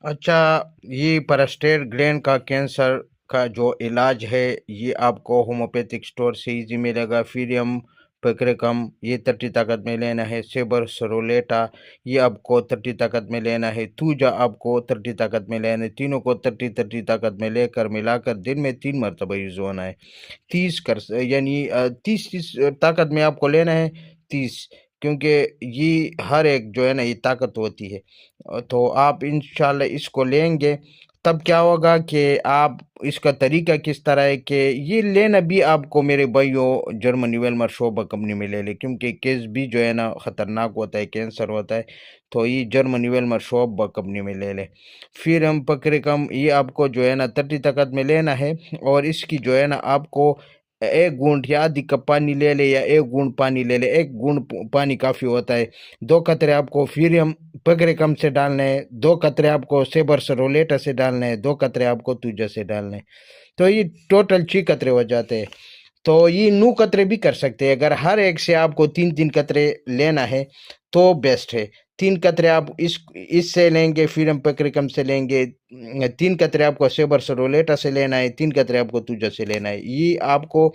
अच्छा, ये prostate gland का कैंसर का जो इलाज है, ये आपको होम्योपैथिक स्टोर से इजी मिलेगा। फीरियम पेक्रेकम ये 30 ताकत में लेना है। सेबर सरोलेटा ये आपको 30 ताकत में लेना है। तूजा आपको 30 ताकत में लेना है। तीनों को 30-30 ताकत में लेकर मिलाकर दिन में 3 मरतबा यूज़ होना है। 30 यानी 30-30 ताकत में आपको लेना है। 30, क्योंकि ये हर एक जो है ना ये ताकत होती है। तो आप इंशाल्लाह इसको लेंगे, तब क्या होगा कि आप इसका तरीका किस तरह है कि ये लेना भी आपको मेरे भाइयों जर्मनी वेलमर शोबा कंपनी में ले ले, क्योंकि केस भी जो है ना ख़तरनाक होता है, कैंसर होता है। तो ये जर्मनी वेलमर शोबा कंपनी में ले ले। फिर हम पकड़े कम ये आपको जो है ना 30 ताकत में लेना है। और इसकी जो है ना आपको 1 घूंट या आधी कप पानी ले ले या 1 घूंट पानी ले ले। 1 घूंट पानी काफ़ी होता है। 2 कतरे आपको फिर हम पकड़े कम से डालने हैं। 2 कतरे आपको सेबर सरोलेटा से डालने हैं। 2 कतरे आपको तुजा से डालने हैं। तो ये टोटल 6 कतरे हो जाते हैं। तो ये 9 कतरे भी कर सकते हैं। अगर हर एक से आपको 3-3 कतरे लेना है तो बेस्ट है। 3 कतरे आप इससे लेंगे, फिर हम पेक्रिकम से लेंगे। 3 कतरे आपको सेबर सरोलेटा से लेना है। 3 कतरे आपको तुजा से लेना है। ये आपको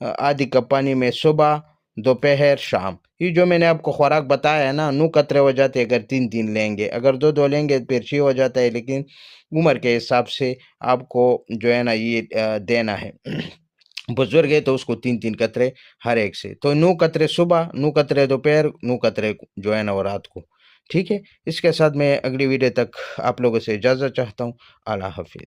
आधी कप पानी में सुबह, दोपहर, शाम, ये जो मैंने आपको खुराक बताया है ना, 9 कतरे हो जाते हैं अगर 3-3 लेंगे। अगर 2-2 लेंगे फिर 6 हो जाता है। लेकिन उम्र के हिसाब से आपको जो है ना ये देना है। बुजुर्ग है तो उसको 3-3 कतरे हर एक से। तो 9 कतरे सुबह, 9 कतरे दोपहर, 9 कतरे जो है ना वो रात को। ठीक है? इसके साथ मैं अगली वीडियो तक आप लोगों से इजाज़त चाहता हूँ। अल्लाह हाफ़िज़।